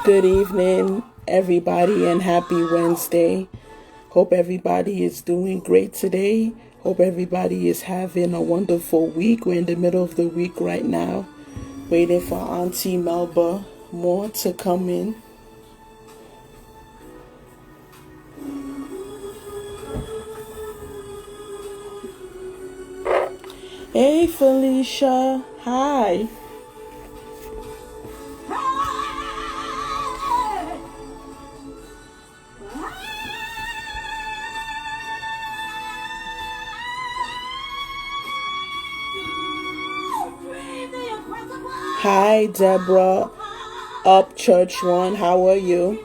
Good evening, everybody, and happy Wednesday. Hope everybody is doing great today. Hope everybody is having a wonderful week. We're in the middle of the week right now, waiting for Auntie Melba more to come in. Hey, Felicia. Hi. Hi, Deborah. Up Church One. How are you?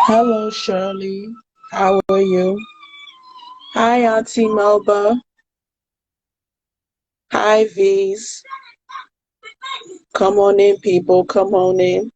Hello, Shirley. How are you? Hi, Auntie Melba. Hi, V's. Come on in, people. Come on in.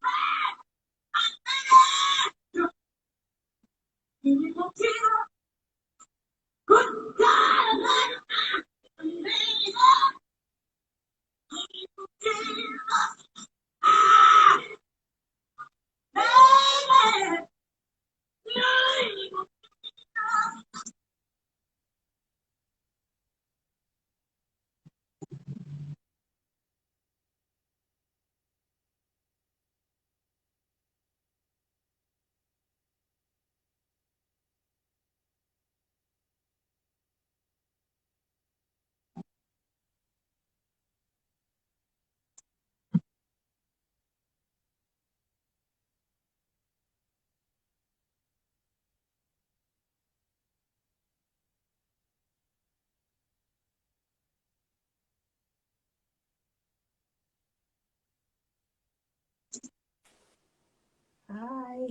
Hi.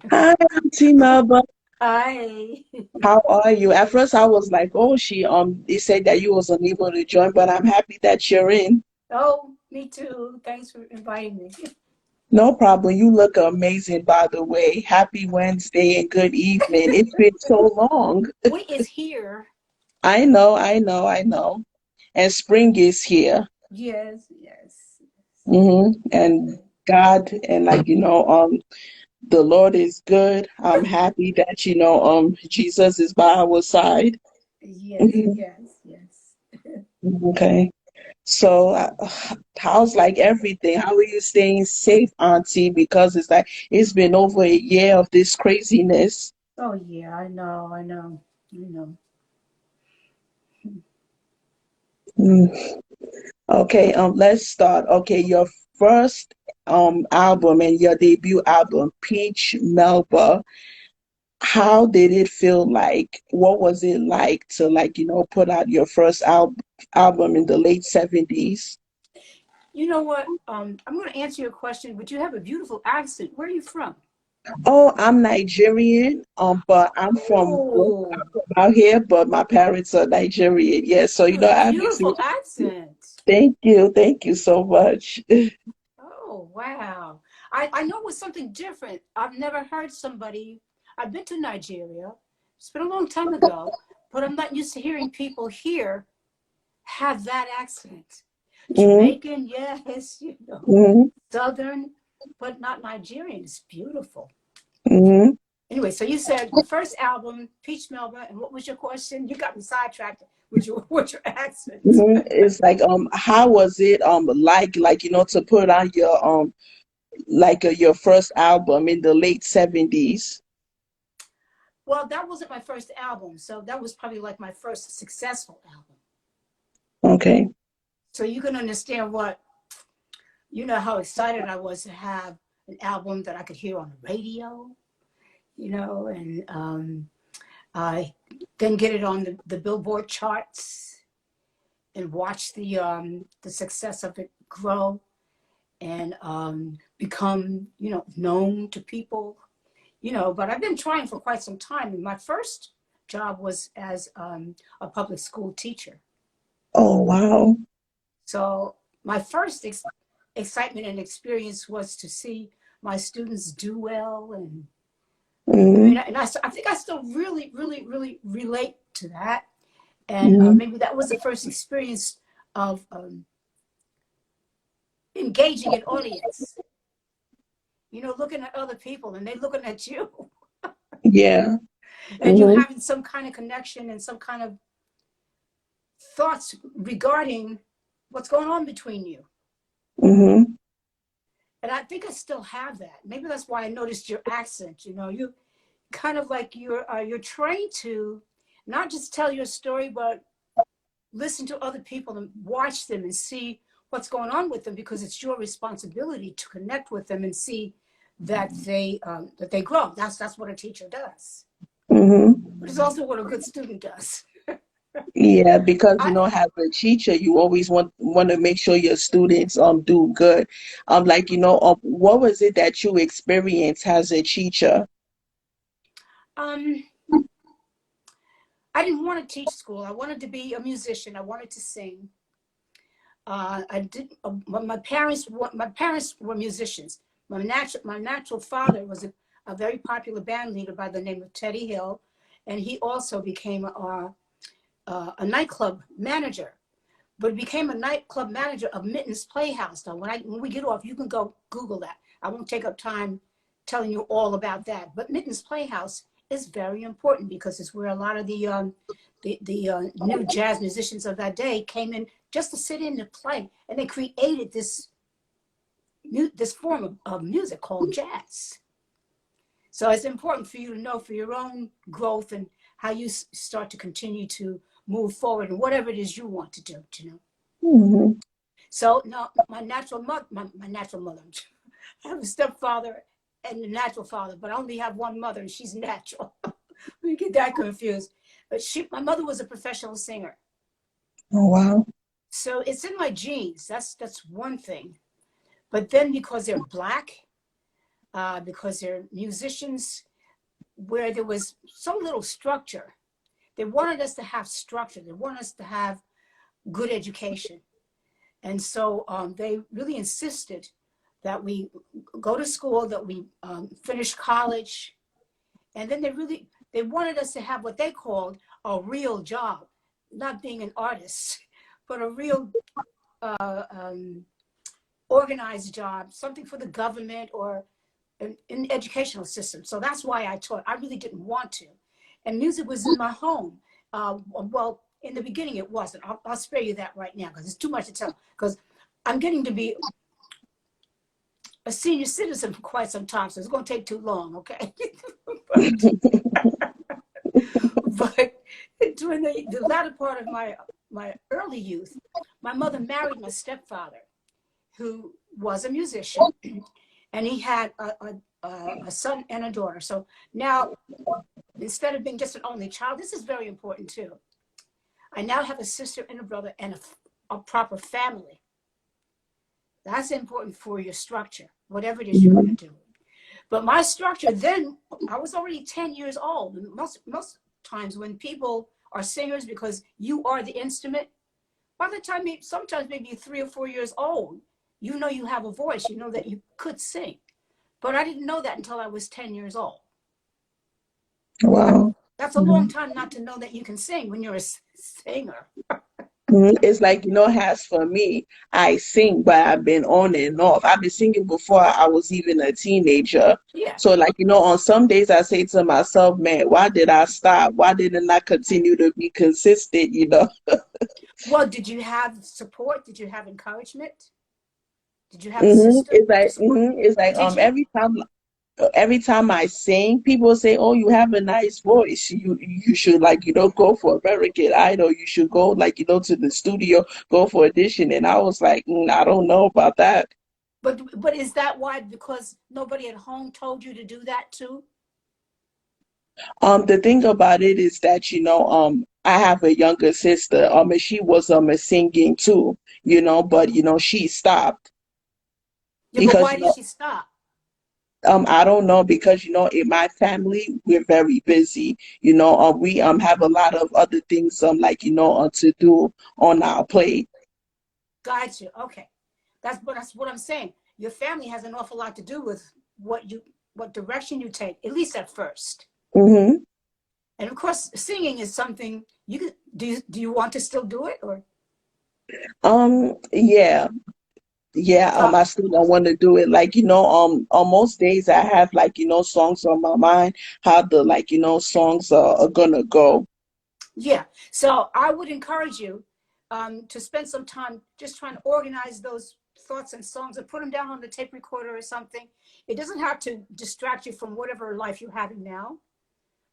Hi, Auntie Melba. Hi. How are you? At first, I was like, "Oh, they said that you was unable to join," but I'm happy that you're in. Oh, me too. Thanks for inviting me. No problem. You look amazing, by the way. Happy Wednesday and good evening. It's been so long. Wait is here. I know. And spring is here. Yes, yes. And God and the Lord is good. I'm happy that Jesus is by our side. Yes, Mhm. yes, yes. Okay. So, how's like everything? How are you staying safe, Auntie? Because it's like it's been over a year of this craziness. Oh yeah, I know. Mm. Okay, let's start. Okay, your first album and your debut album, Peach Melba. How did it feel like? What was it like to put out your first album in the late 70s? You know what? I'm gonna answer your question, but you have a beautiful accent. Where are you from? Oh, I'm Nigerian, but I'm from Oh, out here, but my parents are Nigerian. Yes, so you have a I miss beautiful you. accent. Thank you so much. Oh, wow. I know it was something different. I've never heard somebody, I've been to Nigeria. It's been a long time ago, but I'm not used to hearing people here have that accent. Hmm. Jamaican, yes, Hmm. Southern, but not Nigerian. It's beautiful. Hmm. Anyway, so you said first album, Peach Melba, and what was your question? You got me sidetracked with your accent. It's like how was it like to put on your your first album in the late 70s? Well, that wasn't my first album, so that was probably like my first successful album. Okay. So you can understand how excited I was to have an album that I could hear on the radio, and I then get it on the Billboard charts and watch the success of it grow and become, known to people, but I've been trying for quite some time. And my first job was as a public school teacher. Oh, wow. So my first excitement and experience was to see my students do well, and I mean, Mm-hmm. I think I still really, really, really relate to that. And Mm-hmm. maybe that was the first experience of engaging an audience. Looking at other people and they looking at you, Yeah. and you Mm-hmm. having some kind of connection and some kind of thoughts regarding what's going on between you. Mm-hmm. And I think I still have that. Maybe that's why I noticed your accent. You kind of like you're trained to not just tell your story, but listen to other people and watch them and see what's going on with them, because it's your responsibility to connect with them and see that they grow. That's what a teacher does, Mm-hmm. but it's also what a good student does. Yeah, because I as a teacher, you always want to make sure your students do good. Like what was it that you experienced as a teacher? um I didn't want to teach school. I wanted to be a musician. I wanted to sing. I did. My parents were musicians. My natural father was a very popular band leader by the name of Teddy Hill, and he also became a nightclub manager. But became a nightclub manager of Mittens Playhouse. Now, when we get off, you can go Google that. I won't take up time telling you all about that. But Mittens Playhouse is very important because it's where a lot of the new jazz musicians of that day came in just to sit in and play, and they created this form of music called jazz. So it's important for you to know for your own growth and how you start to continue to move forward and whatever it is you want to do. Mm-hmm. So no, my natural mother. I have a stepfather and a natural father, but I only have one mother, and she's natural. We get that confused. But my mother was a professional singer, Oh, wow. so it's in my genes. That's one thing. But then because they're black, because they're musicians, where there was so little structure, they wanted us to have structure. They wanted us to have good education. And so they really insisted that we go to school, that we finish college, and then they wanted us to have what they called a real job, not being an artist, but a real uh, um, organized job, something for the government or an educational system. So that's why I taught. I really didn't want to, and music was in my home. Well, in the beginning, it wasn't. I'll spare you that right now because it's too much to tell. Because I'm getting to be a senior citizen for quite some time, so it's going to take too long, okay? but, but during the latter part of my early youth, my mother married my stepfather, who was a musician, and he had a son and a daughter. So now, instead of being just an only child, this is very important too. I now have a sister and a brother and a proper family. That's important for your structure, whatever it is you're going Mhm. to do. But my structure then, I was already 10 years old. Most times when people are singers, because you are the instrument, by the time sometimes maybe you're 3 or 4 years old, you know you have a voice, you know that you could sing. But I didn't know that until I was 10 years old. Wow. That's a long Mhm. time not to know that you can sing when you're a singer. Mhm. It's like, as for me, I sing, but I've been on and off. I've been singing before I was even a teenager. Yeah. So, like, on some days I say to myself, man, why did I stop? Why didn't I continue to be consistent? Well, did you have support? Did you have encouragement? Did you have a sister to support? It's like Did you? every time I sing, people say, "Oh, you have a nice voice. You should like go for American Idol. You should go like to the studio, go for audition." And I was like, I don't know about that. But is that why? Because nobody at home told you to do that too? The thing about it is that I have a younger sister. And she was a singing too. But she stopped Yeah, but because why did she stop? I don't know because in my family we're very busy. We have a lot of other things like to do on our plate. Gotcha. Okay. That's what I'm saying. Your family has an awful lot to do with what direction you take, at least at first. Mm-hmm. And of course, singing is something you can do. Do you want to still do it, or Yeah. Yeah, uh, I still don't want to do it. Like, on most days I have like, songs on my mind, how the like, songs are gonna go. yeah? So I would encourage you to spend some time just trying to organize those thoughts and songs and put them down on the tape recorder or something. It doesn't have to distract you from whatever life you're having now,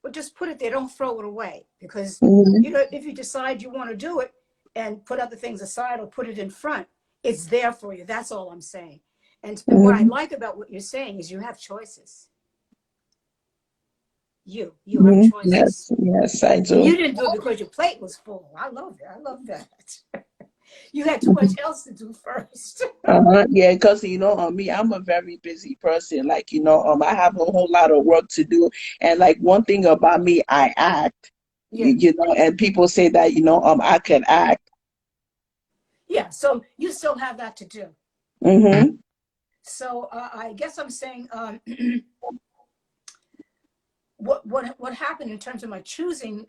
but just put it there. Don't throw it away, because Hmm. if you decide you want to do it and put other things aside or put it in front, it's there for you. That's all I'm saying. And what I Hmm. like about what you're saying is you have choices. You have Hmm. choices. Yes, yes, I And do. you didn't do it because your plate was full. I love it. I love that. You had too much else to do first. Uh-huh. Yeah, because me, I'm a very busy person. Like, I have a whole lot of work to do. And like one thing about me, I act, Yeah. and people say that, I can act. Yeah. So you still have that to do. Mm-hmm. So I guess I'm saying what happened in terms of my choosing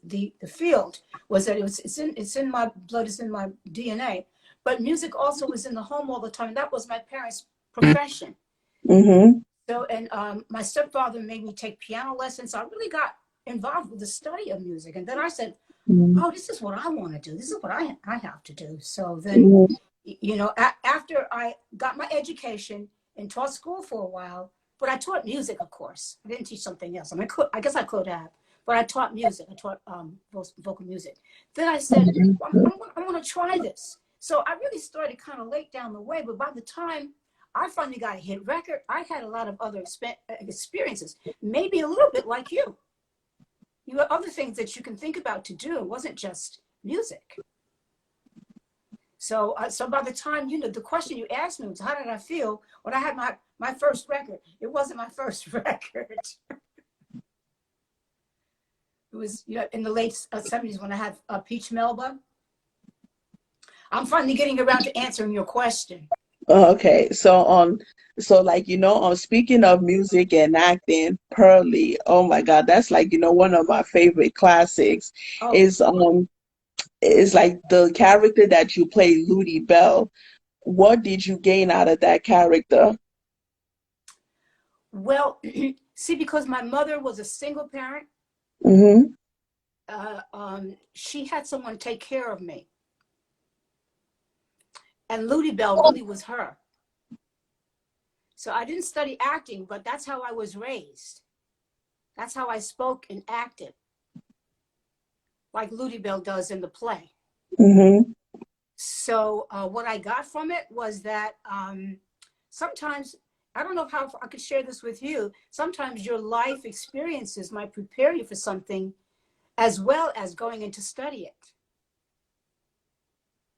the field was that it's in my blood, it's in my DNA, but music also was in the home all the time. That was my parents' profession. Mm-hmm. So and my stepfather made me take piano lessons. So I really got involved with the study of music, and then I said, Mm-hmm. "Oh, this is what I want to do. This is what I have to do." So then, Mm-hmm. after I got my education and taught school for a while, but I taught music, of course. I didn't teach something else. I mean, I guess I could have, but I taught music. I taught vocal music. Then I said, well, I'm going to try this. So I really started kind of late down the way, but by the time I finally got a hit record, I had a lot of other experiences, maybe a little bit like you. You have other things that you can think about to do. It wasn't just music. So by the time, the question you asked me was, how did I feel when I had my first record? It wasn't my first record. It was, in the late '70s when I had Peach Melba. I'm finally getting around to answering your question. Okay, so like speaking of music and acting, Pearly, oh my God, that's like one of my favorite classics. Oh, Is like the character that you play, Ludi Bell. What did you gain out of that character? well, see, because my mother was a single parent, Mm-hmm. she had someone take care of me. And Ludi Bell really was her. So I didn't study acting, but that's how I was raised. That's how I spoke and acted, like Ludi Bell does in the play. Mm-hmm. So what I got from it was that sometimes, I don't know how I could share this with you. Sometimes your life experiences might prepare you for something as well as going in to study it.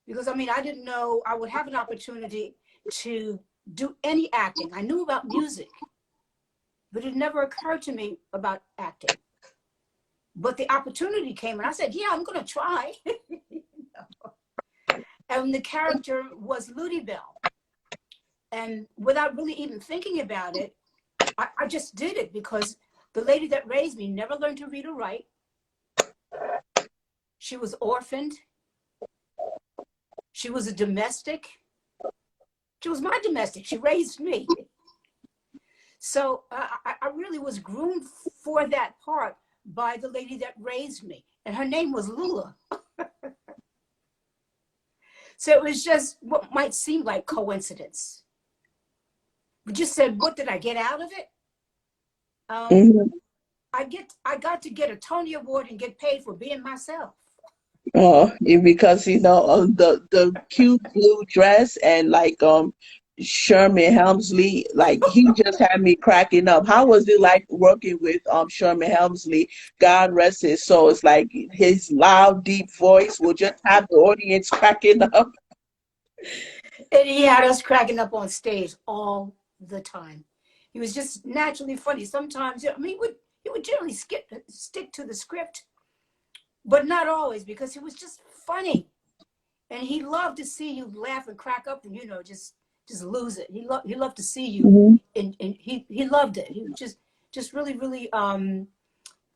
Because I mean, I didn't know I would have an opportunity to do any acting. I knew about music, but it never occurred to me about acting. But the opportunity came, and I said, "Yeah, I'm going to try." And the character was Ludi Bell, and without really even thinking about it, I just did it because the lady that raised me never learned to read or write. She was orphaned. She was a domestic. She was my domestic. She raised me. So I really was groomed for that part by the lady that raised me. And her name was Lula. So it was just what might seem like coincidence. But just said, what did I get out of it? Um, Mm-hmm. I got to get a Tony Award and get paid for being myself. Oh, because the cute blue dress and like Sherman Helmsley, like he just had me cracking up. How was it like working with Sherman Helmsley? God rest his soul. It's like his loud, deep voice will just have the audience cracking up. And he had us cracking up on stage all the time. He was just naturally funny. Sometimes, I mean, he would generally stick to the script, but not always, because he was just funny. and he loved to see you laugh and crack up and just lose it. He loved to see you, Mhm. and he loved it. He just really really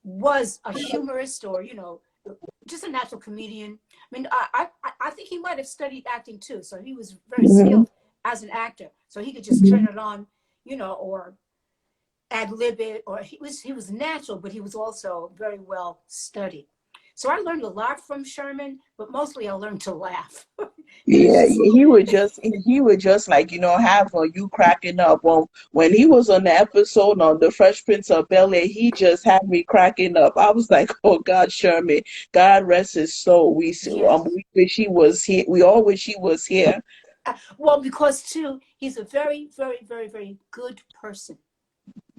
was a humorist, or just a natural comedian. I mean, I think he might have studied acting too, so he was very Mhm. skilled as an actor. So he could just turn Mhm. it on, or ad lib it, or he was natural, but he was also very well studied. So I learned a lot from Sherman, but mostly I learned to laugh. It was Yeah, just he would just like have you cracking up. When he was on the episode on the Fresh Prince of Bel-Air, he just had me cracking up. I was like, oh God, Sherman, God rest his soul. yes. We wish he was here. We all wish he was here. Well, because too, he's a very, very, very, very good person.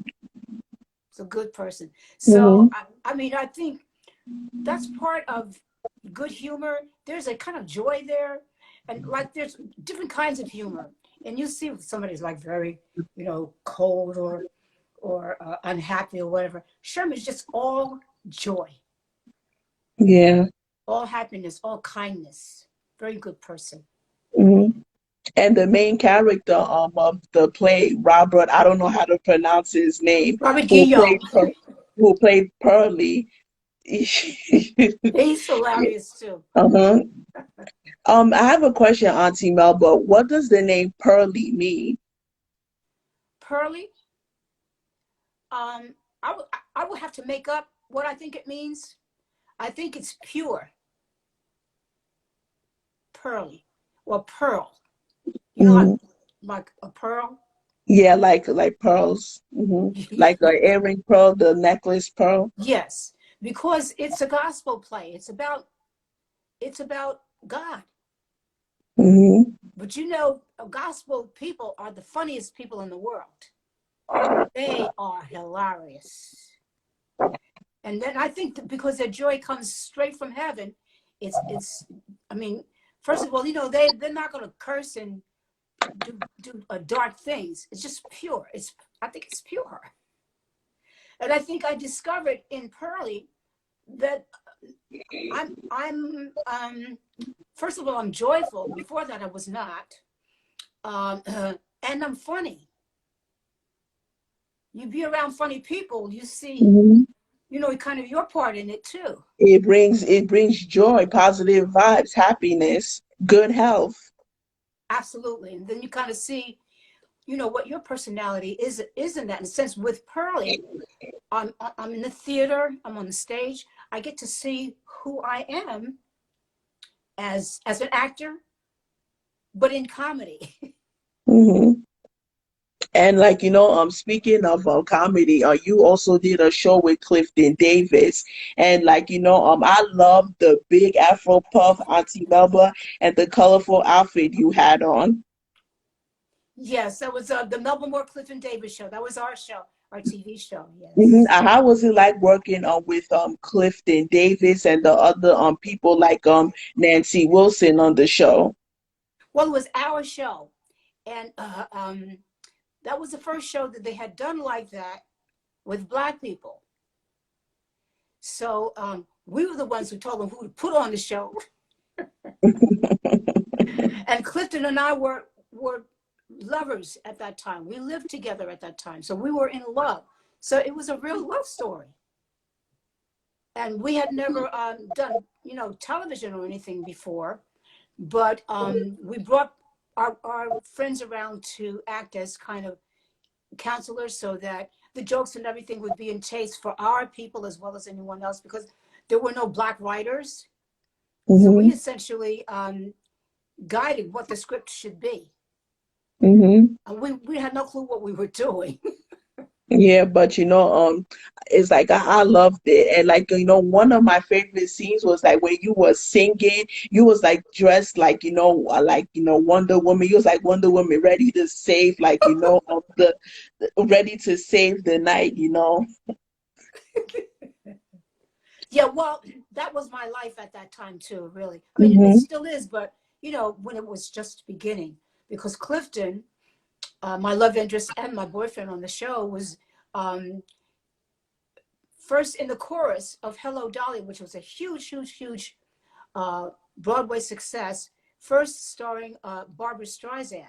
He's a good person. So Hmm. I mean, I think that's part of good humor. There's a kind of joy there, and like there's different kinds of humor. And you see if somebody's like very, cold or unhappy or whatever. Sherman's just all joy, Yeah. all happiness, all kindness. Very good person. Hmm. And the main character of the play, Robert, I don't know how to pronounce his name, Robert who played Guillaume. who played Pearlie. He's hilarious too. Uh-huh. I have a question, Auntie Melba. What does the name Pearly mean? Pearly. I would have to make up what I think it means. I think it's pure, pearly, or pearl. You know, Hmm. like a pearl. Yeah, like pearls. Like the earring pearl, the necklace pearl. Yes, because it's a gospel play. It's about God. Hmm. But gospel people are the funniest people in the world. They are hilarious. And then I think that because their joy comes straight from heaven, it's. I mean, first of all, they're not going to curse and do dark things. It's just pure. I think it's pure. And I think I discovered in Pearlie that I'm first of all, I'm joyful. Before that I was not. um, and I'm funny. You be around funny people, you see, Hmm. kind of your part in it too. It brings joy, positive vibes, happiness, good health. Absolutely. And then you kind of see, what your personality is in that, in a sense. With Pearlie, I'm in the theater, I'm on the stage, I get to see who I am as an actor, but in comedy. Hmm. And like speaking of comedy, you also did a show with Clifton Davis, and like I love the big Afro puff, Auntie Melba, and the colorful outfit you had on. Yes, that was the Melba Moore Clifton Davis show. That was our show, our TV show. Hmm. Yes. How was it like working with Clifton Davis and the other people like Nancy Wilson on the show? Well, it was our show, and that was the first show that they had done like that with Black people. So we were the ones who told them who to put on the show. And Clifton and I were lovers at that time. We lived together at that time, so we were in love. So it was a real love story, and we had never done television or anything before. But we brought our friends around to act as kind of counselors, so that the jokes and everything would be in taste for our people as well as anyone else, because there were no Black writers. So we Hmm. essentially guided what the script should be. Hmm. And we had no clue what we were doing. Yeah, but it's like I loved it, and like one of my favorite scenes was like when you were singing, you was like dressed like Wonder Woman. You was like Wonder Woman, ready to save, like ready to save the night. Yeah, well, that was my life at that time too, really. I mean, it Hmm. still is, but when it was just beginning, because Clifton, my love interest and my boyfriend on the show, was um, first in the chorus of Hello Dolly, which was a huge, huge, huge Broadway success. first starring Barbara Streisand.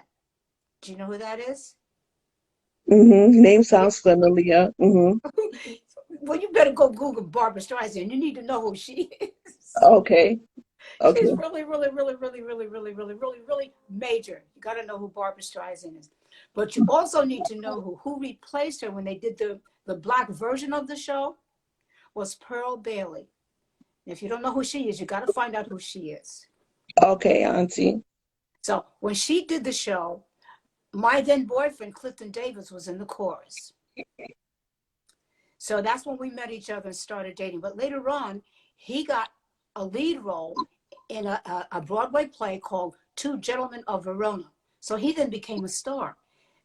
Do you know who that is? Name Yeah. sounds familiar. Well, you better go Google Barbara Streisand. You need to know who she is. Okay. She's Okay. really, really, really, really, really, really, really, really, really major. You got to know who Barbara Streisand is. But you also need to know who replaced her when they did the black version of the show was Pearl Bailey. If you don't know who she is, you got to find out who she is. Okay, Auntie. So when she did the show, my then boyfriend, Clifton Davis, was in the chorus. So that's when we met each other and started dating. But later on, he got a lead role in a Broadway play called Two Gentlemen of Verona. So he then became a star.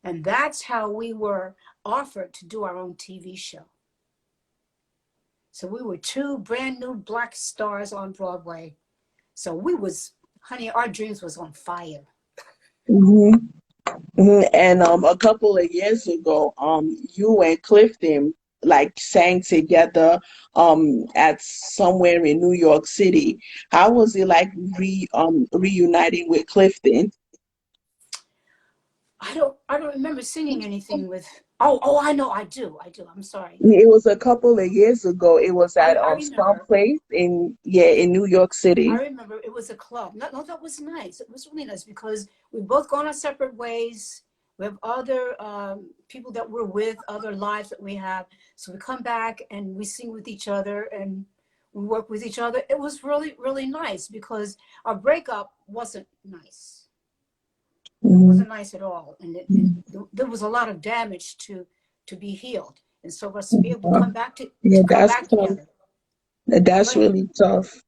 And that's how we were offered to do our own TV show. So we were two brand new black stars on Broadway. So we was, honey, our dreams was on fire. hmm And a couple of years ago, you and Clifton like sang together at somewhere in New York City. How was it like reuniting with Clifton? I don't remember singing anything with, oh, I know, I do. I'm sorry. It was a couple of years ago. It was at I some remember. place in, yeah, in New York I City. remember it was a club. No, no, that was nice. It was really nice because we've both gone our separate ways. We have other people that we're with, other lives that we have. So we come back and we sing with each other and we work with each other. It was really, really nice because our breakup wasn't nice. It hmm wasn't nice at all, and there was a lot of damage to be healed. And so for us to be able to come back Yeah, to come that's back tough. together. Go That's ahead. really tough.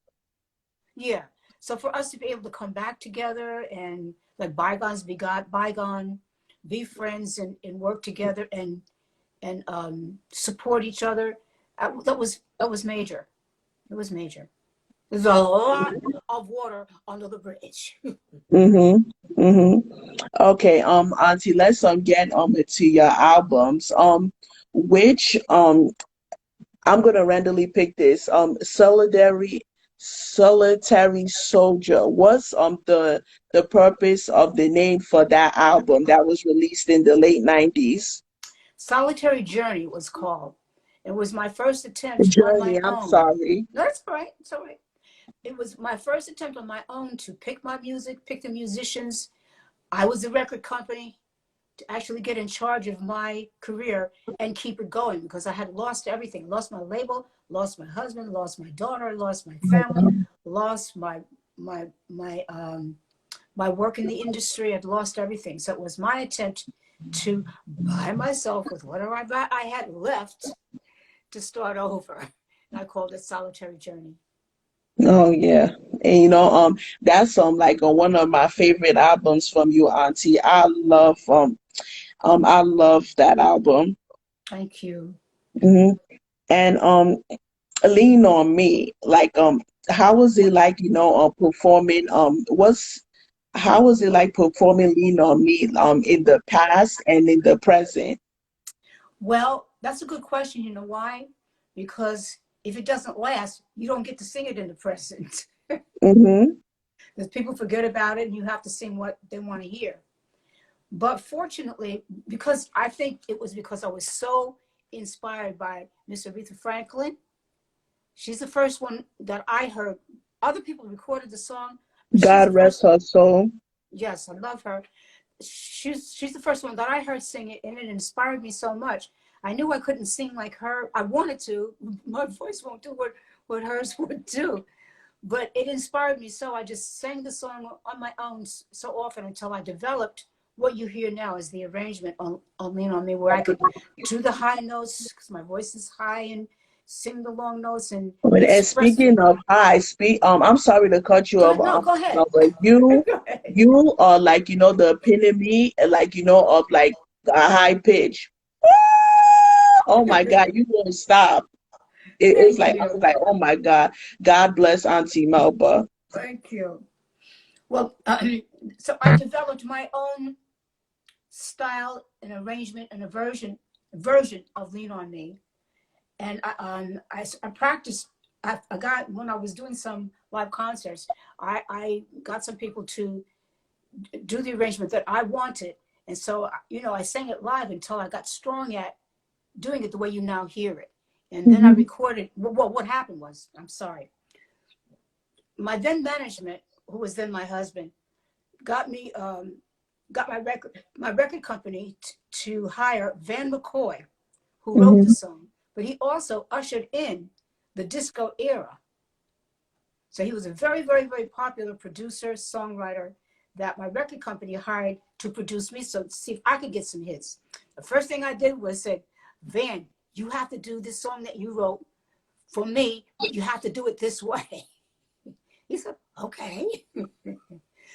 Yeah. So for us to be able to come back together and like bygones be got bygone, be friends and work together and support each other, that was major. It was major. There's a lot of water under the bridge. Mm-hmm. Mm-hmm. Okay, Auntie, let's get into your albums. Which I'm gonna randomly pick this. Solitary Soldier. What's the purpose of the name for that album that was released in the late 90s? Solitary Journey was called. It was my first The attempt on Journey, my I'm own. sorry. No, that's all right. It's all right. It was my first attempt on my own to pick my music, pick the musicians. I was the record company to actually get in charge of my career and keep it going because I had lost everything. Lost my label, lost my husband, lost my daughter, lost my family, lost my work in the industry. I'd lost everything. So it was my attempt to buy myself with whatever I had left to start over. And I called it Solitary Journey. Oh yeah. And that's like one of my favorite albums from you, Auntie. I love that album. Thank you. hmm And Lean on Me. Like how was it like, performing what's how was it like performing Lean on Me in the past and in the present? Well, that's a good question. You know why? Because if it doesn't last, you don't get to sing it in the present. Mm-hmm. Because people forget about it and you have to sing what they want to hear. But fortunately, because I think it was because I was so inspired by Miss Aretha Franklin, she's the first one that I heard. Other people recorded the song, but she's the God rest first. her soul. Yes, I love her. She's the first one that I heard sing it, and it inspired me so much. I knew I couldn't sing like her. I wanted to. My voice won't do what hers would do, but it inspired me. So I just sang the song on my own so often until I developed what you hear now is the arrangement on Lean on Me, where I could do the high notes because my voice is high and sing the long notes and And express speaking of feeling. high, I'm sorry to cut you Go off, ahead. No, go ahead. but you Go ahead. you are like, the epitome, like, of like a high pitch. Oh my God, you won't stop. It's Thank like I was you. like, oh my God, God bless Auntie Melba. Thank you. Well, so I developed my own style and arrangement and a version of Lean on Me, and I practiced I got, when I was doing some live concerts, I got some people to do the arrangement that I wanted. And so, I sang it live until I got strong at doing it the way you now hear it. And then I Mm-hmm. recorded. Well, what happened was, I'm sorry, my then management, who was then my husband, got me, got my record company to hire Van McCoy, who wrote the Mm-hmm. song, but he also ushered in the disco era. So he was a very, very, very popular producer, songwriter that my record company hired to produce me, so to see if I could get some hits. The first thing I did was said, Van, you have to do this song that you wrote for me, but you have to do it this way. He said, okay.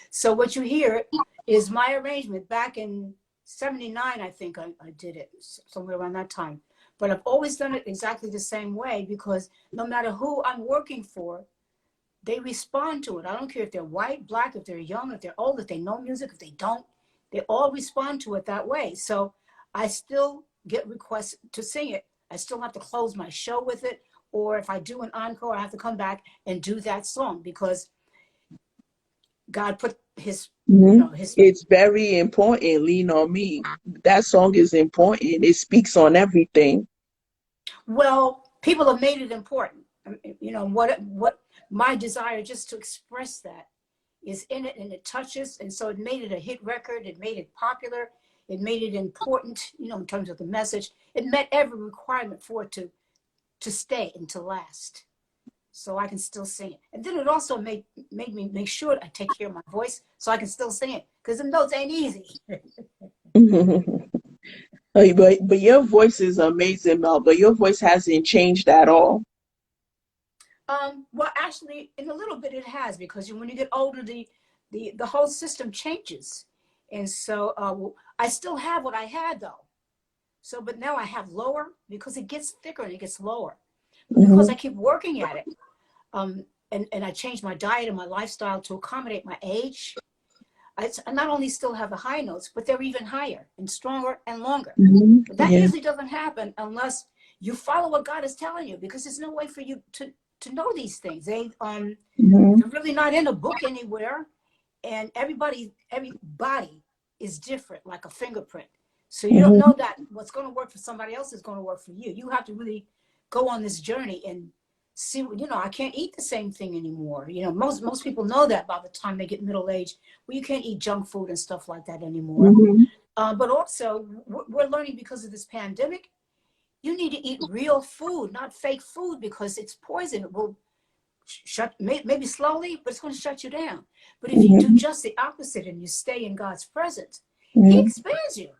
So what you hear is my arrangement back in 79, I think I did it somewhere around that time. But I've always done it exactly the same way because no matter who I'm working for, they respond to it. I don't care if they're white, black, if they're young, if they're old, if they know music, if they don't, they all respond to it that way. So I still get requests to sing it. I still have to close my show with it. Or if I do an encore, I have to come back and do that song because God put his, Mm-hmm. his, It's very important. Lean on me. That song is important. It speaks on everything. well, people have made it important. What my desire just to express that is in it and it touches. And so it made it a hit record. It made it popular. It made it important, in terms of the message. It met every requirement for it to stay and to last. So I can still sing it. And then it also made me make sure I take care of my voice so I can still sing it. Because the notes ain't easy. But your voice is amazing, Melba. Your voice hasn't changed at all. Well, actually, in a little bit it has because when you get older, the whole system changes, and so I still have what I had though. So, but now I have lower because it gets thicker and it gets lower, but because Mm-hmm. I keep working at it, and I changed my diet and my lifestyle to accommodate my age. I not only still have the high notes, but they're even higher and stronger and longer. Mm-hmm. But that Yeah. usually doesn't happen unless you follow what God is telling you, because there's no way for you to know these things. Mm-hmm. They're really not in a book anywhere, and everybody is different, like a fingerprint. So you don't Mm-hmm. know that what's going to work for somebody else is going to work for you. You have to really go on this journey and see. I can't eat the same thing anymore. Most people know that by the time they get middle age. Well, you can't eat junk food and stuff like that anymore. Mm-hmm. But also, we're learning because of this pandemic. You need to eat real food, not fake food, because it's poison. It will maybe slowly, but it's going to shut you down. But if you do Mm-hmm. just the opposite and you stay in God's presence, He Mm-hmm. expands you.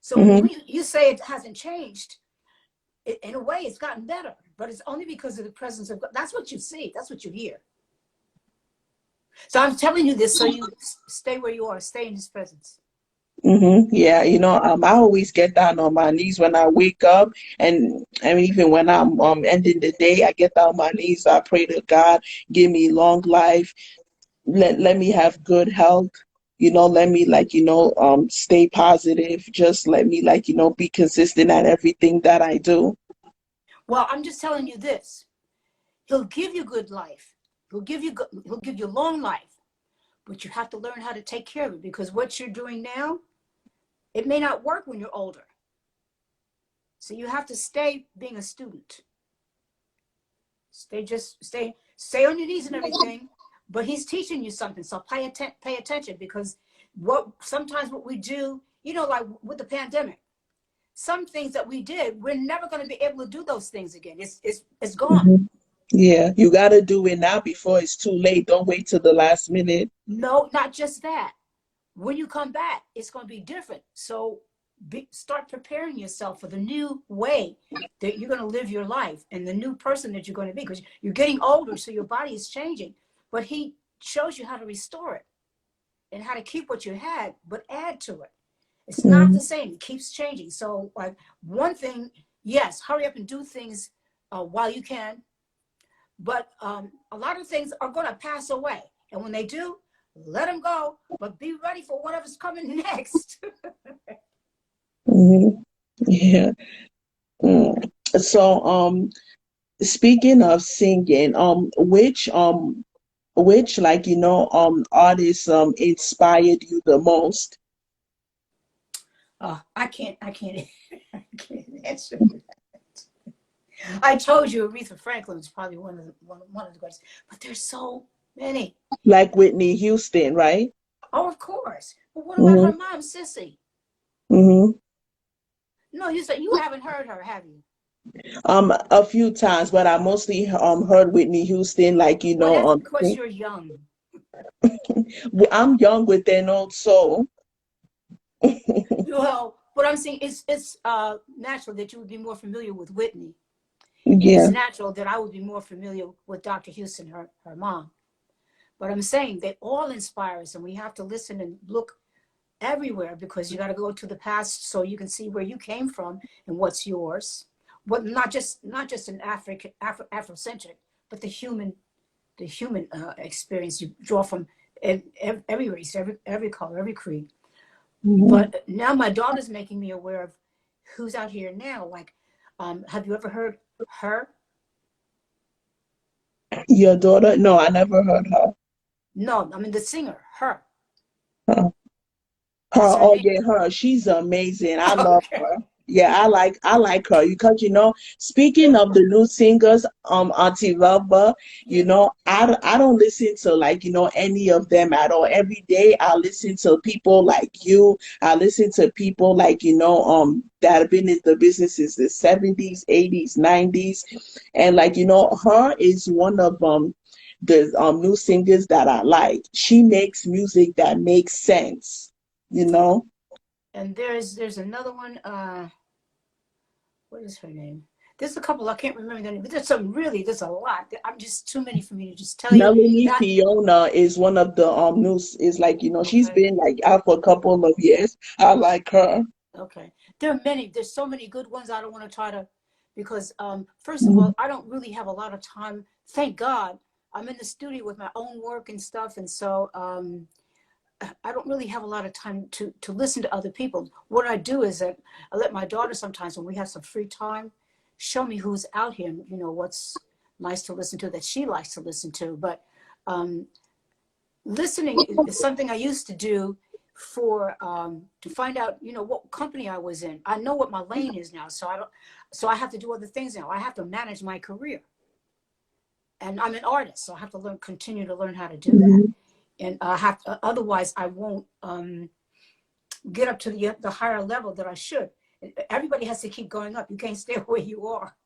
So Mm-hmm. when you say it hasn't changed, in a way, it's gotten better. But it's only because of the presence of God. That's what you see. That's what you hear. So I'm telling you this so you stay where you are. Stay in His presence. Yeah, I always get down on my knees when I wake up, and even when I'm ending the day, I get down on my knees. I pray to God, give me long life, let me have good health. Let me stay positive. Just let me be consistent at everything that I do. Well, I'm just telling you this. He'll give you good life. He'll give you long life. But you have to learn how to take care of it, because what you're doing now, it may not work when you're older. So you have to stay being a student. Stay on your knees and everything. But he's teaching you something. So pay attention, because what we do, like with the pandemic, some things that we did, we're never going to be able to do those things again. It's gone. Hmm. Yeah, you got to do it now before it's too late. Don't wait till the last minute. No, not just that. When you come back, it's going to be different. So start preparing yourself for the new way that you're going to live your life and the new person that you're going to be, because you're getting older, so your body is changing. But he shows you how to restore it and how to keep what you had, but add to it. It's not Hmm. the same. It keeps changing. So, like, one thing, yes, hurry up and do things while you can. But a lot of things are going to pass away. And when they do, let them go, but be ready for whatever's coming next. Hmm. Yeah. Mm. So, Speaking of singing, which like artists inspired you the most? I can't, I can't answer that. I told you Aretha Franklin is probably one of the greatest, but there's so many. Like Whitney Houston, right? Oh, of course. But what about her Mm-hmm. mom, Sissy? Mm-hmm. No, you said you haven't heard her, have you? A few times, but I mostly heard Whitney Houston, Well, that's because you're young. I'm young with an old soul. Well, what I'm saying is it's natural that you would be more familiar with Whitney, and it's Yeah. natural that I would be more familiar with Dr. Houston, her mom. But I'm saying they all inspire us, and we have to listen and look everywhere because you got to go to the past so you can see where you came from and what's yours. What not just an Afrocentric, but the human experience you draw from every race, every color, every creed. Hmm. But now my daughter's making me aware of who's out here now. Like, have you ever heard her? Your daughter? No, I never heard her. No, I mean the singer, her. Huh. That's Her, her oh name. yeah, her. She's amazing. I love Okay. her. Yeah, I like her because speaking of the new singers, Auntie Melba, Yeah. I don't listen to any of them at all. Every day I listen to people like you. I listen to people that have been in the business since the 70s, 80s, 90s. And her is one of the new singers that I like. She makes music that makes sense, you know. And there's another one. What is her name? There's a couple I can't remember the name, but there's a lot. I'm just too many for me to just tell you. Melanie Not Fiona is one of the news is she's okay. been out for a couple of years. I like her. Okay. There are many. There's so many good ones. I don't want to try to, because first of all, Mhm. I don't really have a lot of time. Thank God, I'm in the studio with my own work and stuff, and so I don't really have a lot of time to listen to other people. What I do is that I let my daughter sometimes, when we have some free time, show me who's out here. And, what's nice to listen to that she likes to listen to. But um, listening is something I used to do for to find out, what company I was in. I know what my lane is now, so I don't. So I have to do other things now. I have to manage my career, and I'm an artist, so I have to continue to learn how to do that. Mhm. And I have to, otherwise I won't get up to the higher level that I should. Everybody has to keep going up. You can't stay where you are.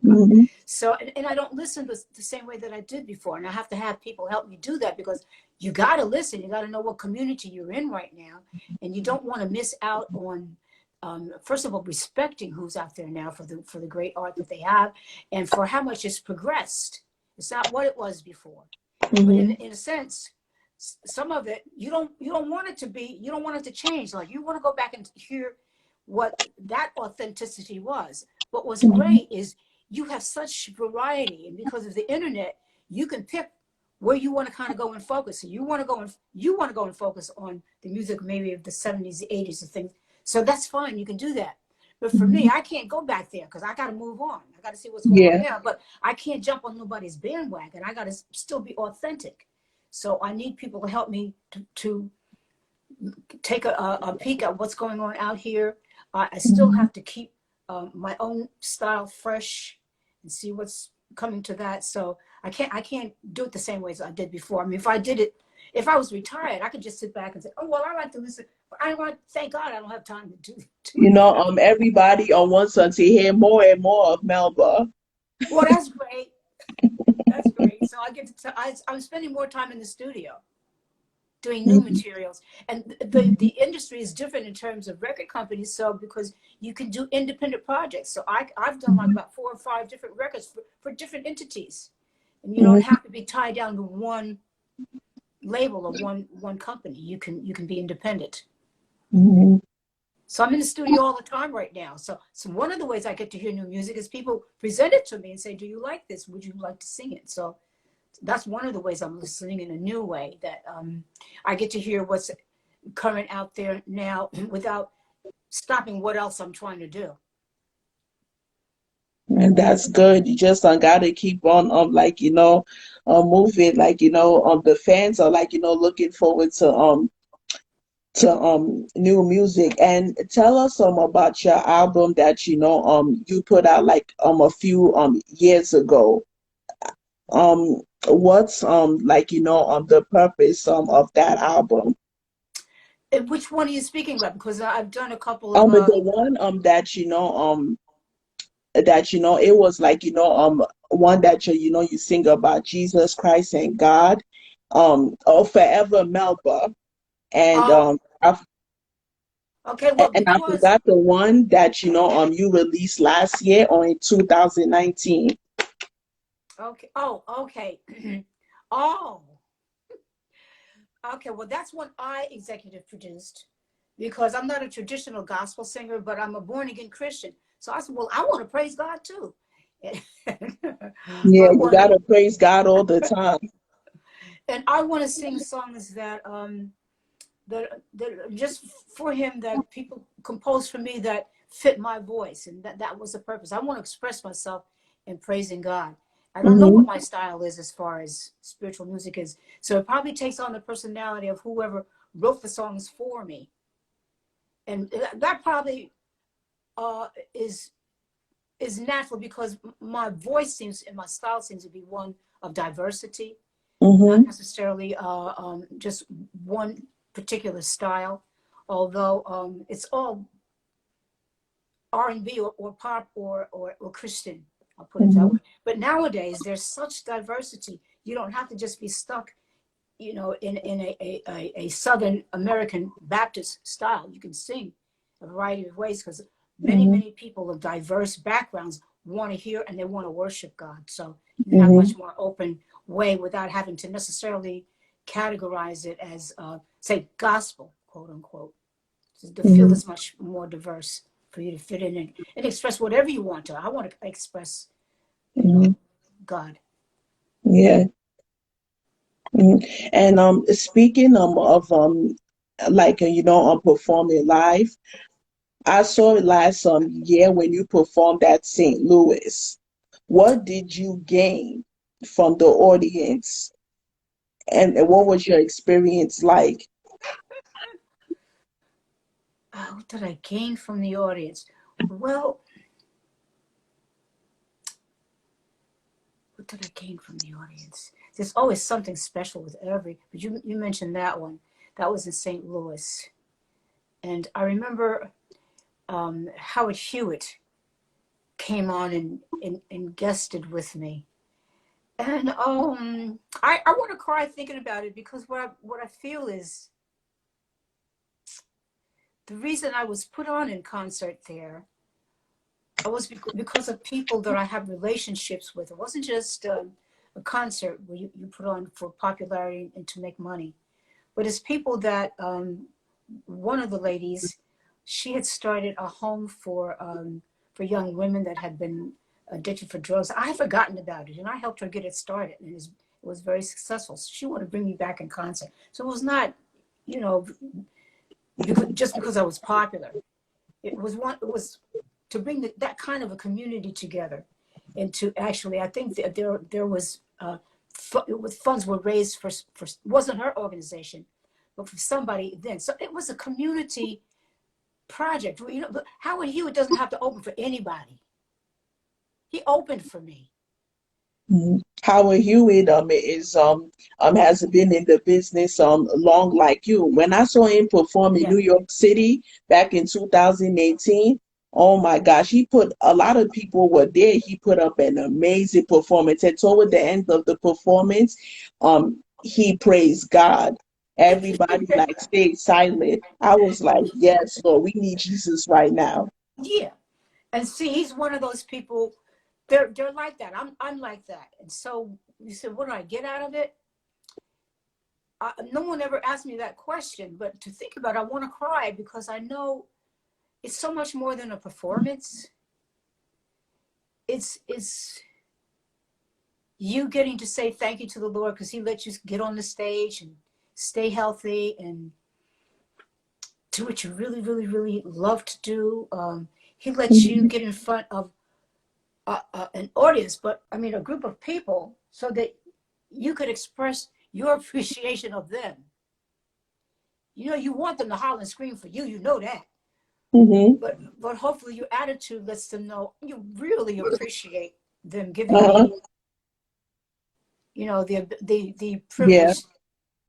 Mhm. So, and I don't listen the same way that I did before. And I have to have people help me do that because you got to listen. You got to know what community you're in right now. And you don't want to miss out on, first of all, respecting who's out there now for the great art that they have and for how much it's progressed. It's not what it was before. But in, Mhm. in a sense, some of it you don't want it to be, you don't want it to change. Like, you want to go back and hear what that authenticity was. But what's Mhm. great is you have such variety, and because of the internet, you can pick where you want to kind of go and focus. So you want to go and focus on the music maybe of the 70s, the 80s, and things. So that's fine. You can do that. But for me, Mhm. I can't go back there because I got to move on. I got to see what's going on Yeah. now. But I can't jump on nobody's bandwagon. I got to still be authentic. So I need people to help me to take a peek at what's going on out here. I still Mhm. have to keep my own style fresh and see what's coming to that. So I can't do it the same way as I did before. I mean, if I was retired, I could just sit back and say, oh well, I like to listen. But I want, thank God, I don't have time to do any of that. Everybody on one side to hear more and more of Melba. Well, that's great. That's great. So I get to. I'm spending more time in the studio doing new Mhm. materials, and the industry is different in terms of record companies, so because you can do independent projects, so I've done like Mhm. about 4 or 5 different records for different entities, and you don't Mhm. have to be tied down to one label or one company. You can be independent. Mhm. So I'm in the studio all the time right now. So one of the ways I get to hear new music is people present it to me and say, do you like this, would you like to sing it? So that's one of the ways I'm listening in a new way, that I get to hear what's current out there now without stopping what else I'm trying to do. And that's good. You just gotta keep on like moving, like the fans are like looking forward to new music. And tell us about your album that you put out like a few years ago. What's like the purpose of that album? And which one are you speaking about? Because I've done a couple of The one that it was like one that you sing about Jesus Christ and God, oh forever Melba, and oh, okay, well, I because forgot the one that you released last year or in 2019. okay, oh, okay. Oh, okay, well, that's what I executive produced, because I'm not a traditional gospel singer, but I'm a born again Christian. So I said, well, I want to praise God too. Yeah, I you want, gotta praise God all the time. and I want to sing songs that just for Him, that people compose for me, that fit my voice, and that was the purpose. I want to express myself in praising God. I don't know what Hmm. my style is as far as spiritual music is, so it probably takes on the personality of whoever wrote the songs for me, and that probably uh, is is natural, because my voice seems and my style seems to be one of diversity, not Hmm. necessarily just one particular style, although it's all R&B or pop or Christian. I'll put it that Hmm. way. But nowadays, there's such diversity. You don't have to just be stuck, in a Southern American Baptist style. You can sing a variety of ways, because many, Hmm. many people of diverse backgrounds want to hear and they want to worship God. So you have Hmm. much more open way without having to necessarily categorize it as, say, gospel, quote unquote. So the field Hmm. is much more diverse for you to fit in and express whatever you want to. I want to express, you Hmm. know, God. Yeah. Hmm. And speaking of like performing live, I saw it last year when you performed at St. Louis. What did you gain from the audience, and what was your experience like? What did I gain from the audience? Well, what did I gain from the audience? There's always something special with every, but you mentioned that one. That was in St. Louis. And I remember Howard Hewitt came on and guested with me. And I want to cry thinking about it, because what I feel is the reason I was put on in concert there, I was because of people that I have relationships with. It wasn't just a concert where you put on for popularity and to make money, but it's people that one of the ladies, she had started a home for young women that had been addicted for drugs. I had forgotten about it, and I helped her get it started, and it was very successful. So she wanted to bring me back in concert. So it was not, you know, just because I was popular. It was to bring that kind of a community together, and to actually, I think that there was funds were raised for wasn't her organization, but for somebody then. So it was a community project. Howard Hewitt doesn't have to open for anybody. He opened for me. Mhm. Howard Hewitt is has been in the business long like you. When I saw him perform in Yeah. New York City back in 2018, oh my gosh, he put a lot of people were there. He put up an amazing performance. And toward the end of the performance, he praised God. Everybody like stayed silent. I was like, yes, Lord, we need Jesus right now. Yeah. And see, he's one of those people. They're like that. I'm like that. And so you said, what do I get out of it? No one ever asked me that question, but to think about it, I want to cry, because I know it's so much more than a performance. It's you getting to say thank you to the Lord, because He let you get on the stage and stay healthy and do what you really, really, really love to do. He lets you Mhm. get in front of an audience, but I mean a group of people, so that you could express your appreciation of them. You know, you want them to holler and scream for you. You know that. Mm-hmm. But hopefully your attitude lets them know you really appreciate them giving Uh-huh. me, you know, the Yeah. privilege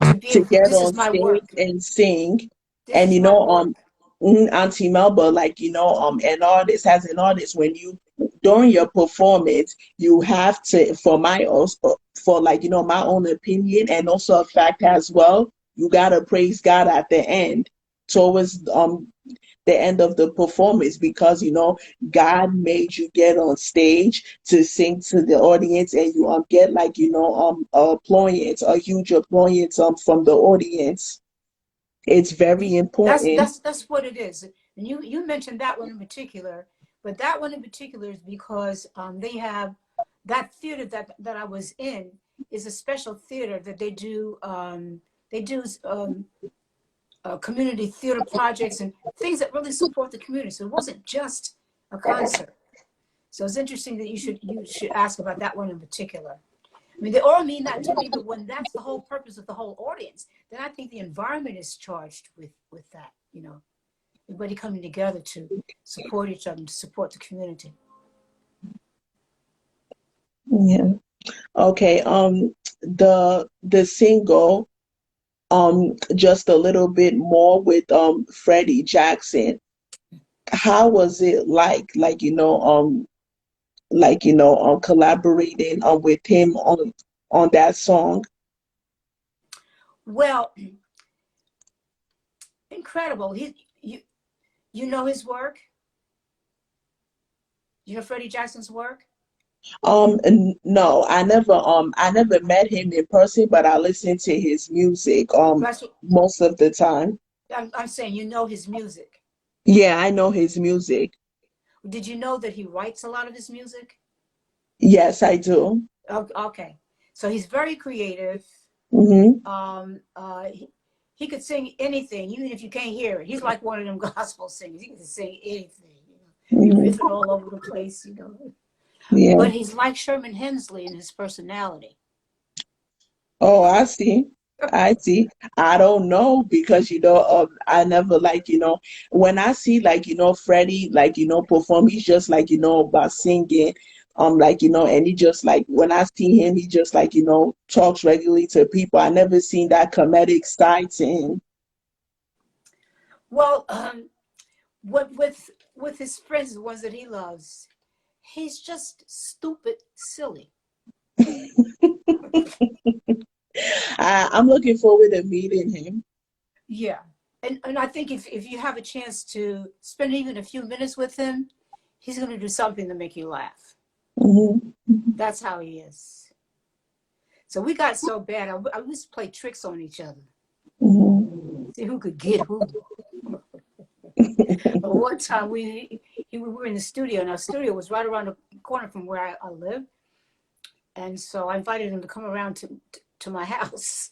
to be To able. get This is on my stage work. and sing. This And is my work. Auntie Melba, like, an artist, as an artist, when you during your performance, you have to, for my also, for, like, my own opinion, and also a fact as well, you gotta praise God at the end, towards the end of the performance, because God made you get on stage to sing to the audience, and you get, like, applause, a huge applause from the audience. It's very important. That's what it is. And you mentioned that one in particular, but that one in particular is because they have that theater that I was in is a special theater that they do community theater projects and things that really support the community. So it wasn't just a concert. So it's interesting that you should ask about that one in particular. I mean, they all mean that to me, but when that's the whole purpose of the whole audience, then I think the environment is charged with that. You know, everybody coming together to support each other, to support the community. Yeah. Okay. The single, just a little bit more with Freddie Jackson. How was it like, collaborating with him on that song? Well, incredible. You know his work. You know Freddie Jackson's work. No, I never met him in person, but I listen to his music That's what most of the time. I'm saying. You know his music. Yeah, I know his music. Did you know that he writes a lot of his music? Yes, I do. Oh, okay, so he's very creative. Mm-hmm. He could sing anything, even if you can't hear it. He's like one of them gospel singers. He can sing anything, be Hmm. riffing all over the place. Yeah. But he's like Sherman Hemsley in his personality. Oh, I see. I see. I don't know because I never, like, when I see, like, Freddie, like, perform, he's just like, about singing, like, and he just, like, when I see him, he just, like, talks regularly to people. I never seen that comedic side to him. Well, what with his friends, the ones that he loves, he's just stupid, silly. I'm looking forward to meeting him. Yeah, and I think if you have a chance to spend even a few minutes with him, he's going to do something to make you laugh. Hmm. That's how he is. So we got so bad. I used to play tricks on each other, Hmm. see who could get who. But one time we were in the studio, and our studio was right around the corner from where I live, and so I invited him to come around to my house,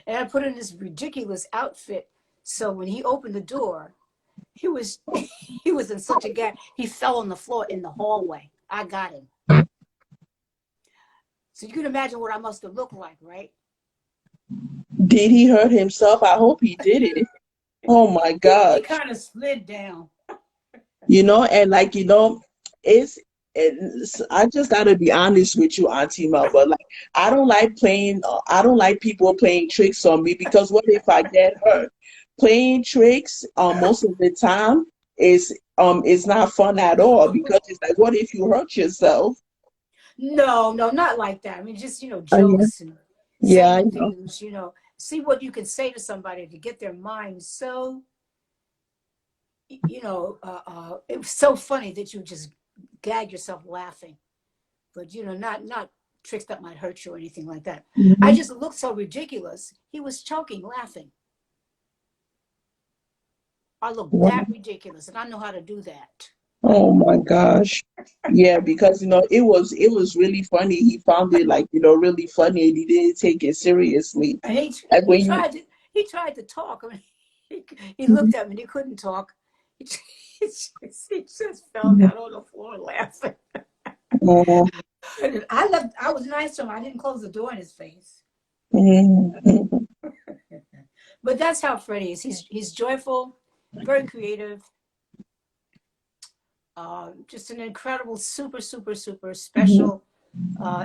and I put in this ridiculous outfit. So when he opened the door, he was he was in such a gap. He fell on the floor in the hallway. I got him. So you can imagine what I must have looked like, right? Did he hurt himself? I hope he did it. Oh my He gosh. kind of slid down. And, like, I just gotta be honest with you, Auntie Melba. Like, I don't like people playing tricks on me, because what if I get hurt? Playing tricks, most of the time, is not fun at all, because it's like, what if you hurt yourself? No, no, not like that. I mean, just Oh yeah. jokes and Yeah, I saying know. things. See what you can say to somebody to get their mind so it was so funny that you just gag yourself laughing. But not tricks that might hurt you or anything like that. I Mhm. just looked so ridiculous. He was choking, laughing. I look Wow. that ridiculous, and I know how to do that. Oh my gosh. Yeah, because it was really funny. He found it, like, really funny, and he didn't take it seriously. And Like he when you tried to talk. I mean, he Mhm. looked at me and he couldn't talk. He just fell Mhm. down on the floor laughing. Oh, And I left. I was nice to him. I didn't close the door in his face. mhm, But that's how Freddie is. He's joyful, very creative, just an incredible, super, super, super mhm, special,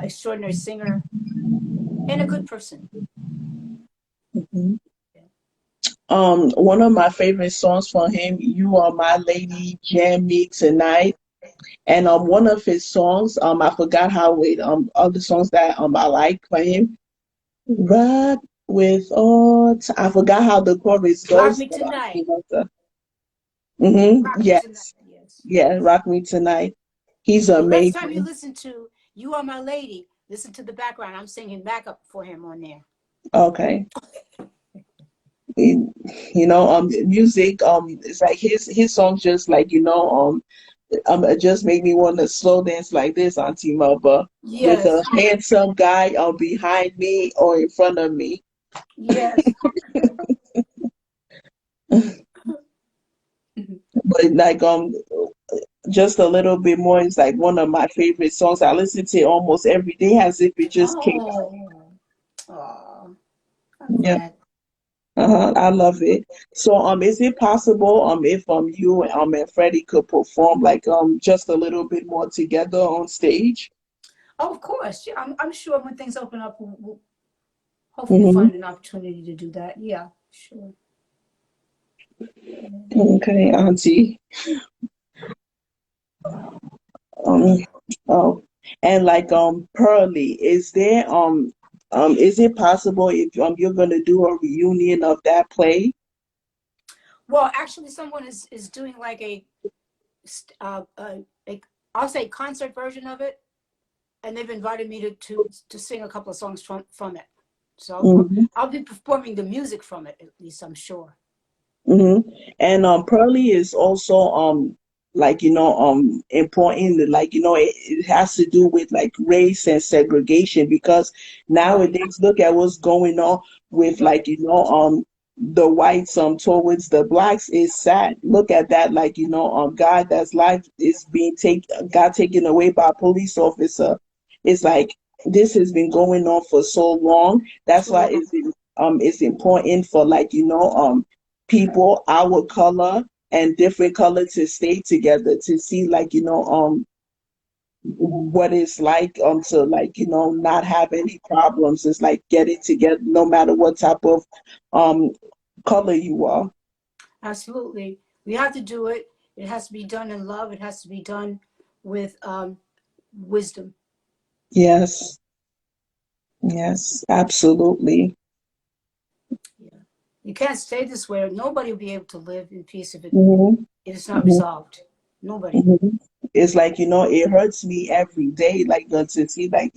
extraordinary singer, and a good person. mhm. One of my favorite songs from him, "You Are My Lady, Jam Me Tonight." And one of his songs, I forgot how it other songs that I like by him. Rock with all I forgot how the chorus Rock goes, me but I tonight. do love the Rock me tonight. yes. Yes. Yeah, Rock Me Tonight. He's The next time you amazing. listen to "You Are My Lady," listen to the background. I'm singing backup for him on there. Okay. Music, it's like his songs just like, it just make me want to slow dance like this, Auntie Melba, with a Yes. handsome guy behind me or in front of me. Yes. But like just a little bit more is like one of my favorite songs. I listen to it almost every day as if it just came out. Oh, oh, I'm Yeah, glad. I love it. So is it possible if you and Freddie could perform like just a little bit more together on stage? Oh, of course. Yeah, I'm sure when things open up, we'll hopefully we'll Hmm. find an opportunity to do that. Yeah, sure. Yeah. Okay, Auntie. Um, oh, and like Pearly, is it possible if you're gonna do a reunion of that play? Well, actually, someone is doing like a I'll say concert version of it, and they've invited me to sing a couple of songs from it. So Mm-hmm. I'll be performing the music from it, at least I'm sure. Hmm. And Pearly is also like important, like it has to do with like race and segregation, because Right, nowadays look at what's going on with right, like the whites towards the blacks is sad. Look at that, like God that's life is being got taken away by a police officer. It's like this has been going on for so long. That's too why long. it's important for like people our color and different color to stay together to see like what it's like to like not have any problems. It's like getting together no matter what type of um color you are. Absolutely, we have to do it. It has to be done in love. It has to be done with wisdom. Yes, yes, absolutely. Yeah, you can't stay this way. Nobody will be able to live in peace if Hmm. it is not resolved. Nobody. Hmm. It's like it hurts me every day like to see like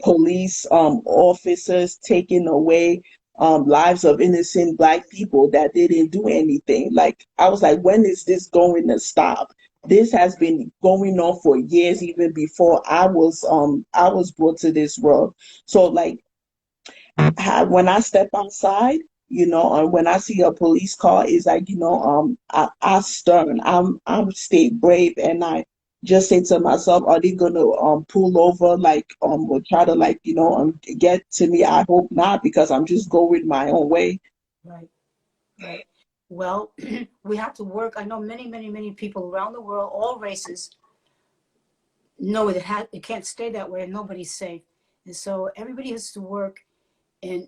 police officers taking away lives of innocent black people that didn't do anything. Like I was like, when is this going to stop? This has been going on for years, even before I was brought to this world. So like when I step outside, and when I see a police car, it's like, I stern. I'm stay brave, and I just say to myself, are they gonna pull over like or try to like get to me? I hope not, because I'm just going my own way. Right. Right. Well, we have to work. I know many, many, many people around the world, all races, know it can't stay that way, and nobody's safe. And so everybody has to work and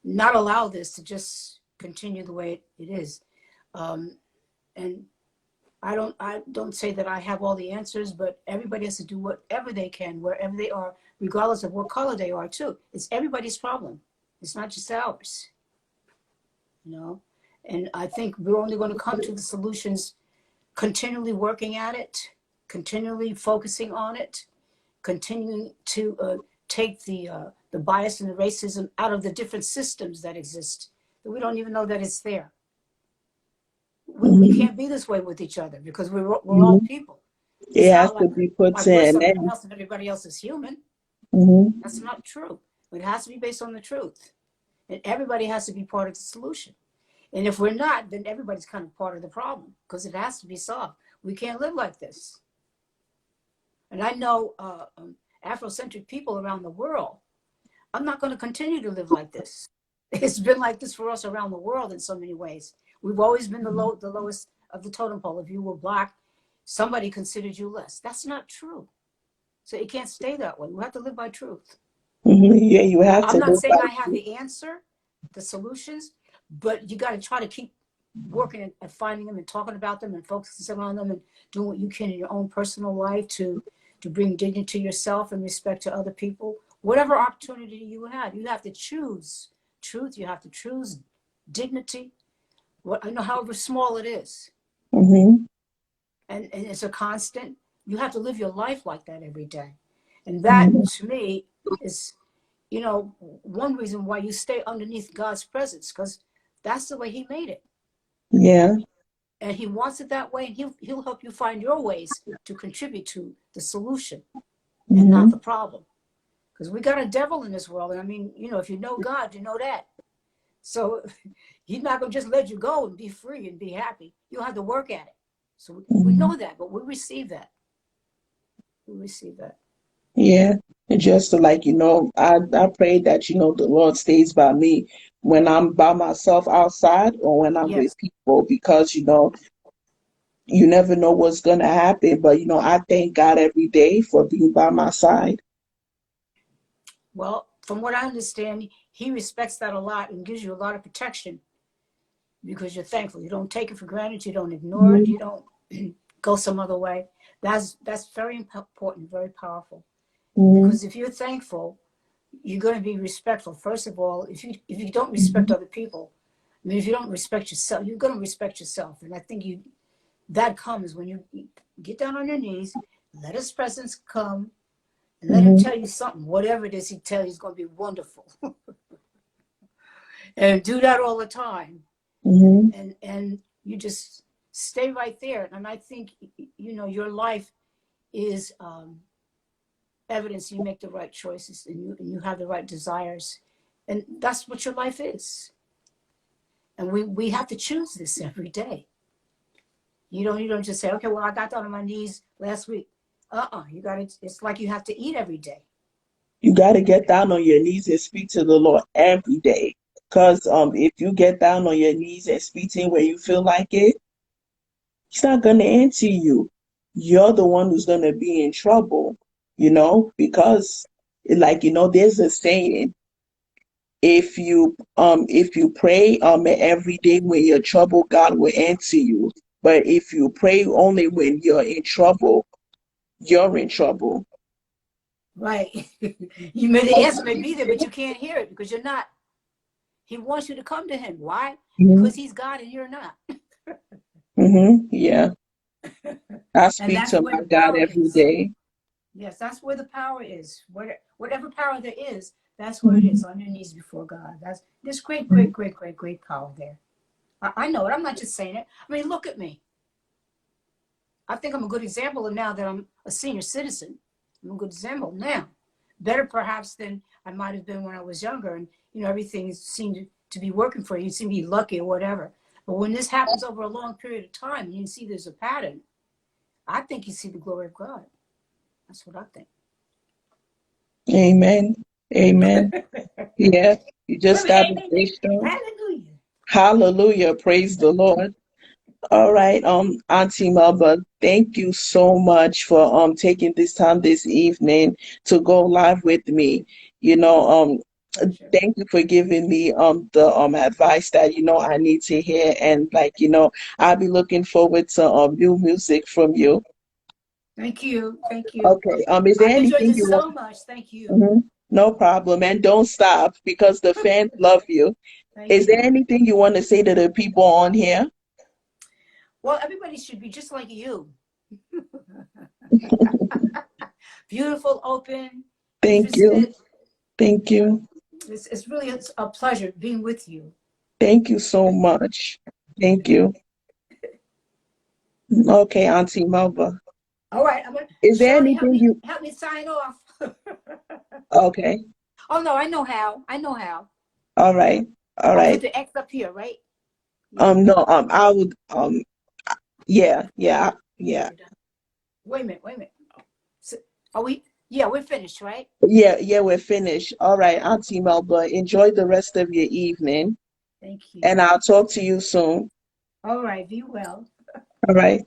not allow this to just continue the way it is. Um, and I don't say that I have all the answers, but everybody has to do whatever they can wherever they are, regardless of what color they are. Too, it's everybody's problem. It's not just ours. You know. And I think we're only going to come to the solutions continually working at it, continually focusing on it, continuing to take the bias and the racism out of the different systems that exist. That we don't even know that it's there. We Hmm. can't be this way with each other because we're all Hmm. people. It's It has not to be put like to we're an something end. else and everybody else is human. Hmm. That's not true. It has to be based on the truth, and everybody has to be part of the solution. And if we're not, then everybody's kind of part of the problem because it has to be solved. We can't live like this. And I know Afrocentric people around the world. I'm not going to continue to live like this. It's been like this for us around the world in so many ways. We've always been the lowest of the totem pole. If you were black, somebody considered you less. That's not true. So it can't stay that way. We have to live by truth. Yeah, you have I'm to not live by saying I have truth. the answer, the solutions, but you got to try to keep working and finding them and talking about them and focusing on them and doing what you can in your own personal life to bring dignity to yourself and respect to other people. Whatever opportunity you have to choose truth. You have to choose dignity. What I know, however small it is, Mm-hmm. and it's a constant. You have to live your life like that every day, and that Mm-hmm. to me is, one reason why you stay underneath God's presence, because that's the way He made it, Yeah. and He wants it that way, and He'll help you find your ways to contribute to the solution and not Mm-hmm. the problem. Because we got a devil in this world, and I mean, if you know God, you know that. So He's not gonna just let you go and be free and be happy. You'll have to work at it. So we Mm-hmm. know that, but we receive that. We receive that. Yeah. And just to like, I pray that, the Lord stays by me when I'm by myself outside or when I'm with Yes. people because, you never know what's gonna happen. But I thank God every day for being by my side. Well, from what I understand, He respects that a lot and gives you a lot of protection because you're thankful. You don't take it for granted. You don't ignore it. Mm-hmm. You don't go some other way. That's very important, very powerful. Mm-hmm. Because if you're thankful, you're going to be respectful. First of all, if you don't respect Mm-hmm. other people, I mean, if you don't respect yourself, you're going to respect yourself. And I think that comes when you get down on your knees, let His presence come, and let Him Mm-hmm. tell you something. Whatever it is He tells you is going to be wonderful, and do that all the time. Mm-hmm. And you just stay right there. And I think your life is evidence you make the right choices and you have the right desires, and that's what your life is. And we have to choose this every day. You don't just say, okay, well, I got down on my knees last week. You got to. It's like you have to eat every day. You got to get down on your knees and speak to the Lord every day. Because if you get down on your knees and speak to Him when you feel like it, He's not going to answer you. You're the one who's going to be in trouble, because like, there's a saying, if you pray every day when you're trouble, God will answer you. But if you pray only when you're in trouble, you're in trouble. Right. The answer may be there, but you can't hear it because you're not. He wants you to come to Him. Why? Hmm. Because He's God and you're not. Yeah, I And speak that's to where my the God power every is. day. Yes, that's where the power is. Whatever power there is, that's where it Mhm. is, on your knees before God. There's great, great, great, great, great power there. I know it. I'm not just saying it. I mean, look at me. I think I'm a good example of now that I'm a senior citizen. I'm a good example now. Better perhaps than I might have been when I was younger. And, everything seemed to be working for you. You seem to be lucky or whatever. But when this happens over a long period of time, and you see there's a pattern, I think you see the glory of God. That's what I think. Amen. Amen. Yeah, you just Women, got to amen. stay strong. Hallelujah. Hallelujah. Praise the Lord. All right, Auntie Melba, thank you so much for taking this time this evening to go live with me. You know, Pleasure. thank you for giving me the advice that I need to hear, and like I'll be looking forward to new music from you. Thank you. Thank you. Okay, is there I've enjoyed anything this you want? so much. Thank you. Mhm. No problem, and don't stop because the fans love you. Thank Is there you. anything you want to say to the people on here? Well, everybody should be just like you. Beautiful, open, Thank you. interested. Thank you. It's really a pleasure being with you. Thank you so much. Thank you. Okay, Auntie Melba. All right, I'm gonna Is there Shirley, anything you help me sign off. okay. Oh no, I know how. I know how. All right. All I right. put the X up here, right? Yeah. No, I would yeah, yeah, Okay, yeah. you're done. Wait a minute. Wait a minute. Are we? Yeah, we're finished, right? Yeah, yeah, we're finished. All right, Auntie Melba, enjoy the rest of your evening, Thank you. and I'll talk to you soon. All right, be well. All right.